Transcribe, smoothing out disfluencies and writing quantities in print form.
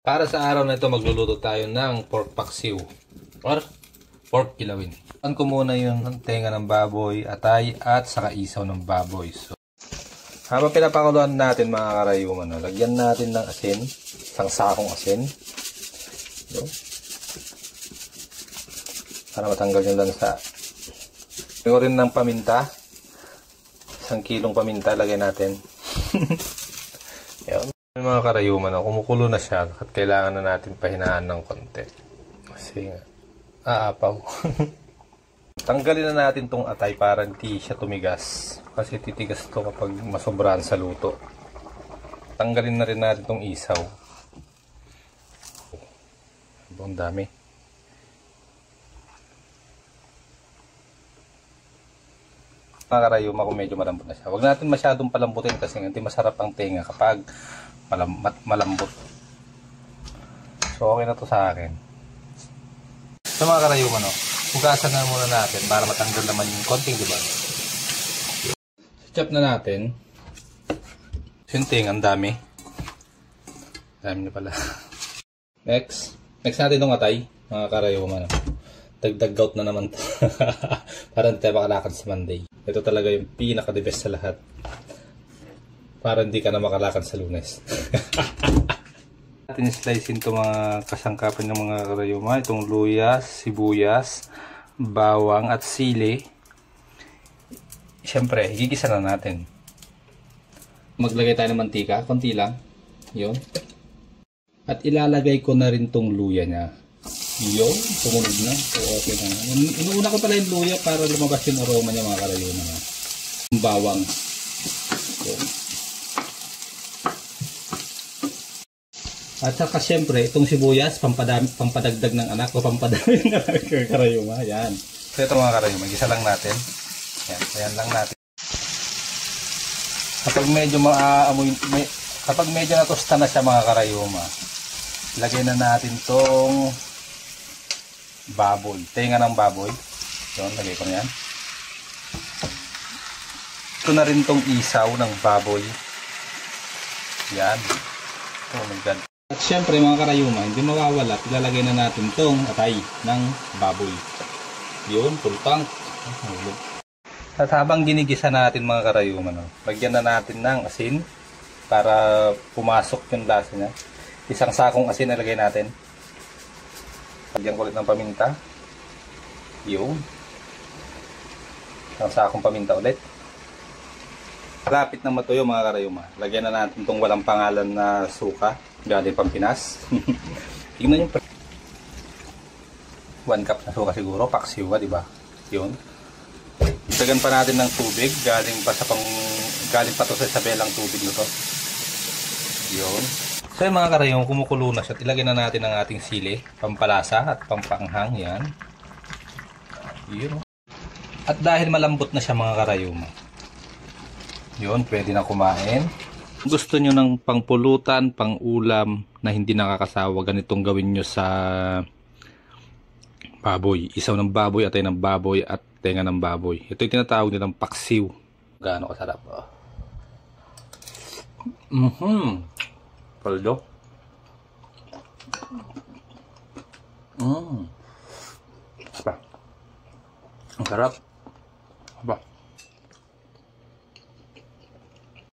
Para sa araw na ito, magluluto tayo ng pork paksiw or pork kilawin. An ko muna yung tenga ng baboy, atay at saka isaw ng baboy. So, habang pinapakuluan natin mga karayuman, lagyan natin ng asin, isang sakong asin. So, para matanggal yung lansa. Lagyan rin ng paminta. 1 kilong paminta lagyan natin. Yan. Mga karayuman, kumukulo na siya at kailangan na natin pahinaan ng konti. Kasi nga, aapaw. Tanggalin na natin tong atay para hindi siya tumigas. Kasi titigas to kapag masobrahan sa luto. Tanggalin na rin natin tong isaw. Ang dami. Mga karayuma kung medyo malambot na siya. Huwag natin masyadong palambutin kasi hindi masarap ang tenga kapag malambot. So okay na to sa akin. So mga karayuma, hugasan na muna natin para matanggal naman yung konting diba. Chop na natin. Yung tenga, ang dami. Dami na pala. Next natin itong atay, mga karayuma. Dagdag gout na naman to. Para hindi tayo makalakad sa Monday. Ito talaga yung pinaka-the best sa lahat. Para hindi ka na makalakad sa Lunes. Natin slice ito mga kasangkapan ng mga karayuma. Itong luyas, sibuyas, bawang at sili. Siyempre, gigisa na natin. Maglagay tayo ng mantika, konti lang. Yun. At ilalagay ko na rin tong luya niya. Yun, tumunog na. So, okay na. Inuuna ko pala yung luya para lumabas yung aroma niya mga karayuma. Yung bawang. So, at saka syempre, itong sibuyas, pampadagdag ng anak o pampadami ng karayuma. Yan. So ito mga karayuma, gisa lang natin. Yan, ayan lang natin. Kapag medyo kapag medyo natusta na siya mga karayuma, lagay na natin tong baboy, tenga ng baboy. Yun, lagay ko na yan. Ito na rin tong isaw ng baboy. Yan. Oh my God. At syempre mga karayuma, hindi mawawala, ilalagay na natin tong atay ng baboy. Yun, full tank. At habang ginigisa natin mga karayuma, lagyan na natin ng asin para pumasok yung lasa niya. Isang sakong asin nalagay natin. Lagyan ko ulit ng paminta. Yun. Isang sakong paminta ulit. Lapit na matuyo mga karayuma. Lagyan na natin tong walang pangalan na suka. Galing Pampinas. Tingnan nyo. 1 cup na suka siguro. Paksiwa, di ba? Yun. Isagan pa natin ng tubig. Galing pa to sa sabelang tubig na to. Yun. So yung mga karayuma, kumukulo na siya. Ilagay na natin ang ating sili. Pampalasa at pampanghang. Yan. Yun. At dahil malambot na siya mga karayuma, yun, pwede na kumain. Gusto nyo ng pangpulutan, pang-ulam na hindi nakakasawa, ganitong gawin nyo sa baboy. Isaw ng baboy, atay ng baboy, at tenga ng baboy. Ito yung tinatawag nilang paksiw. Gaano kasarap. Paldo. Ang sarap. Aba.